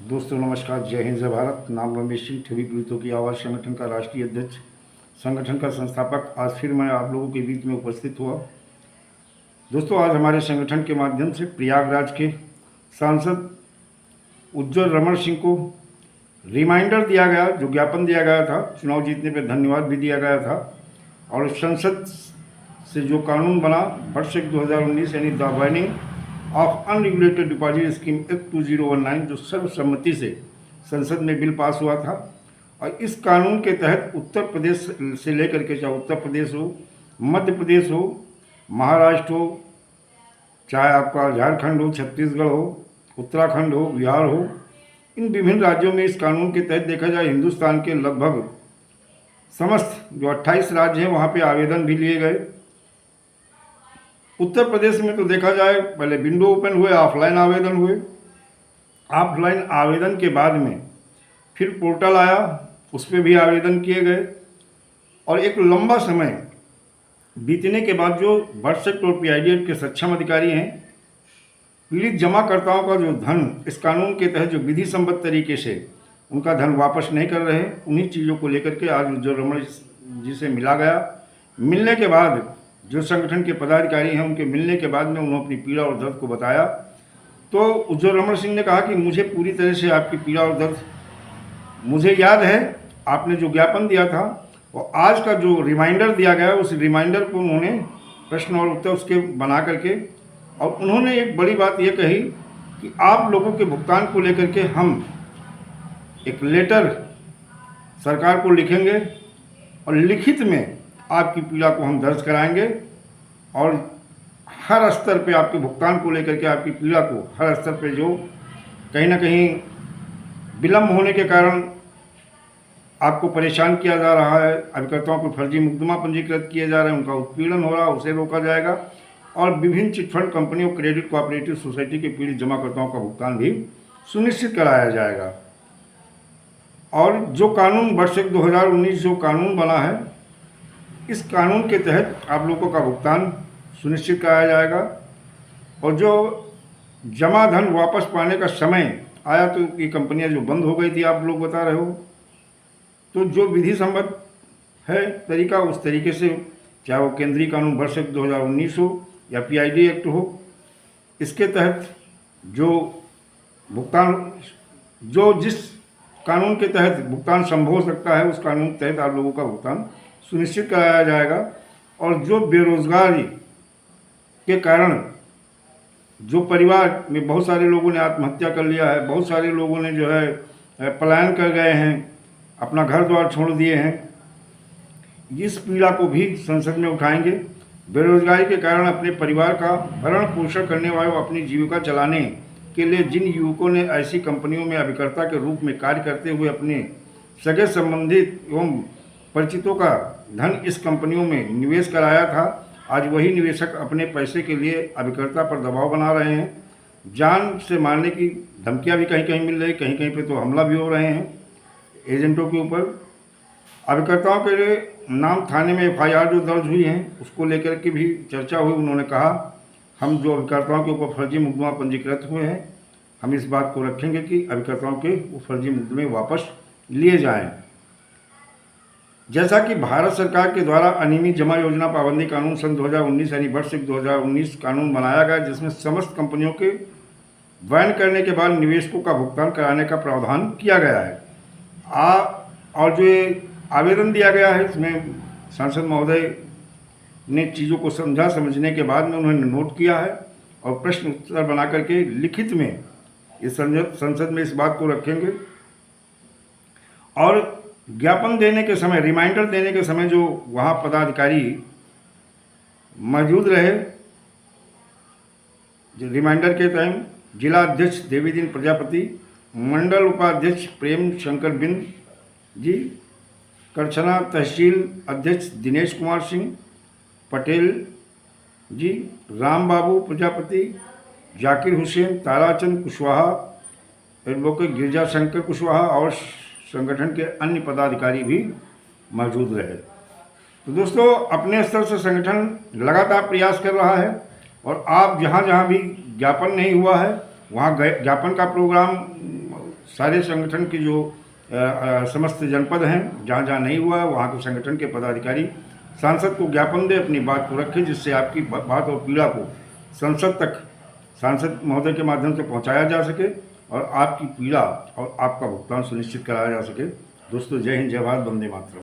दोस्तों नमस्कार, जय हिंद जय भारत। नाम रमेश सिंह, ठेवी पीड़ितों की आवाज़ संगठन का राष्ट्रीय अध्यक्ष, संगठन का संस्थापक। आज फिर मैं आप लोगों के बीच में उपस्थित हुआ। दोस्तों, आज हमारे संगठन के माध्यम से प्रयागराज के सांसद उज्ज्वल रमण सिंह को रिमाइंडर दिया गया, जो ज्ञापन दिया गया था, चुनाव जीतने पर धन्यवाद भी दिया गया था। और संसद से जो कानून बना वर्ष 2019 यानी the binding of unregulated deposit scheme act 2019, जो सर्वसम्मति से संसद में बिल पास हुआ था। और इस कानून के तहत उत्तर प्रदेश से लेकर के, चाहे उत्तर प्रदेश हो, मध्य प्रदेश हो, महाराष्ट्र हो, चाहे आपका झारखंड हो, छत्तीसगढ़ हो, उत्तराखंड हो, बिहार हो, इन विभिन्न राज्यों में इस कानून के तहत देखा जाए हिंदुस्तान के लगभग समस्त जो 28 राज्य हैं वहाँ पे आवेदन भी लिए गए। उत्तर प्रदेश में तो देखा जाए पहले विंडो ओपन हुए, ऑफलाइन आवेदन हुए। ऑफलाइन आवेदन के बाद में फिर पोर्टल आया, उस पर भी आवेदन किए गए। और एक लंबा समय बीतने के बाद जो बर्थ एक्ट और पीआईडी एक्ट के सक्षम अधिकारी हैं, पीड़ित जमाकर्ताओं का जो धन इस कानून के तहत जो विधि सम्मत तरीके से उनका धन वापस नहीं कर रहे, उन्हीं चीज़ों को लेकर के आज उज्ज्वल रमण जी से मिला गया। मिलने के बाद जो संगठन के पदाधिकारी हैं, उनके मिलने के बाद में उन्होंने अपनी पीड़ा और दर्द को बताया। तो उज्ज्वल रमण सिंह ने कहा कि मुझे पूरी तरह से आपकी पीड़ा और दर्द मुझे याद है। आपने जो ज्ञापन दिया था और आज का जो रिमाइंडर दिया गया, उस रिमाइंडर को उन्होंने प्रश्न और उत्तर उसके बना करके, और उन्होंने एक बड़ी बात ये कही कि आप लोगों के भुगतान को लेकर के हम एक लेटर सरकार को लिखेंगे और लिखित में आपकी पीड़ा को हम दर्ज कराएंगे। और हर स्तर पे आपके भुगतान को लेकर के, आपकी पीड़ा को हर स्तर पे जो कहीं ना कहीं विलम्ब होने के कारण आपको परेशान किया जा रहा है, अभिकर्ताओं को फर्जी मुकदमा पंजीकृत किए जा रहे हैं, उनका उत्पीड़न हो रहा है, उसे रोका जाएगा। और विभिन्न चिटफंड कंपनियों, क्रेडिट कोऑपरेटिव सोसाइटी के पीड़ित जमाकर्ताओं का भुगतान भी सुनिश्चित कराया जाएगा। और जो कानून वर्ष 2019 जो कानून बना है, इस कानून के तहत आप लोगों का भुगतान सुनिश्चित कराया जाएगा। और जो जमा धन वापस पाने का समय आया तो ये कंपनियां जो बंद हो गई थी, आप लोग बता रहे हो, तो जो विधि सम्मत है तरीका, उस तरीके से, चाहे वो केंद्रीय कानून वर्ष 2019 हो या पीआईडी एक्ट हो, इसके तहत जो भुगतान, जो जिस कानून के तहत भुगतान संभव हो सकता है, उस कानून के तहत आप लोगों का भुगतान सुनिश्चित कराया जाएगा। और जो बेरोजगारी के कारण जो परिवार में बहुत सारे लोगों ने आत्महत्या कर लिया है, बहुत सारे लोगों ने जो है पलायन कर गए हैं, अपना घर द्वार छोड़ दिए हैं, इस पीड़ा को भी संसद में उठाएंगे। बेरोजगारी के कारण अपने परिवार का भरण पोषण करने वाले, अपनी जीविका चलाने के लिए जिन युवकों ने ऐसी कंपनियों में अभिकर्ता के रूप में कार्य करते हुए अपने सगे संबंधित एवं परिचितों का धन इस कंपनियों में निवेश कराया था, आज वही निवेशक अपने पैसे के लिए अभिकर्ता पर दबाव बना रहे हैं। जान से मारने की धमकियां भी कहीं कहीं मिल रही, कहीं कहीं पे तो हमला भी हो रहे हैं एजेंटों के ऊपर। अभिकर्ताओं के लिए नाम थाने में एफआईआर जो दर्ज हुई है, उसको लेकर के भी चर्चा हुई। उन्होंने कहा हम जो अभिकर्ताओं के ऊपर फर्जी मुकदमा पंजीकृत हुए हैं, हम इस बात को रखेंगे कि अभिकर्ताओं के वो फर्जी मुकदमे वापस लिए जाएं। जैसा कि भारत सरकार के द्वारा अनियमित जमा योजना पाबंदी कानून सन 2019 यानी वर्ष 2019 कानून बनाया गया, जिसमें समस्त कंपनियों के बैन करने के बाद निवेशकों का भुगतान कराने का प्रावधान किया गया है। और जो ये आवेदन दिया गया है, इसमें सांसद महोदय ने चीज़ों को समझने के बाद में उन्होंने नोट किया है और प्रश्न उत्तर बना करके लिखित में इस संसद में इस बात को रखेंगे। और ज्ञापन देने के समय, रिमाइंडर देने के समय जो वहाँ पदाधिकारी मौजूद रहे, जो रिमाइंडर के टाइम जिला अध्यक्ष देवीदीन प्रजापति, मंडल उपाध्यक्ष प्रेम शंकर बिंद जी, करछना तहसील अध्यक्ष दिनेश कुमार सिंह पटेल जी, राम बाबू प्रजापति, जाकिर हुसैन, ताराचंद कुशवाहा, एडवोकेट गिरजा शंकर कुशवाहा और संगठन के अन्य पदाधिकारी भी मौजूद रहे। तो दोस्तों, अपने स्तर से संगठन लगातार प्रयास कर रहा है और आप जहाँ जहाँ भी ज्ञापन नहीं हुआ है, वहाँ ज्ञापन का प्रोग्राम सारे संगठन की जो समस्त जनपद हैं, जहाँ जहाँ नहीं हुआ वहाँ के संगठन के पदाधिकारी सांसद को ज्ञापन दे, अपनी बात को रखें, जिससे आपकी बात और पीड़ा को संसद तक सांसद महोदय के माध्यम से पहुंचाया जा सके और आपकी पीड़ा और आपका भुगतान सुनिश्चित कराया जा सके। दोस्तों, जय हिंद, जय भारत, वंदे मातरम।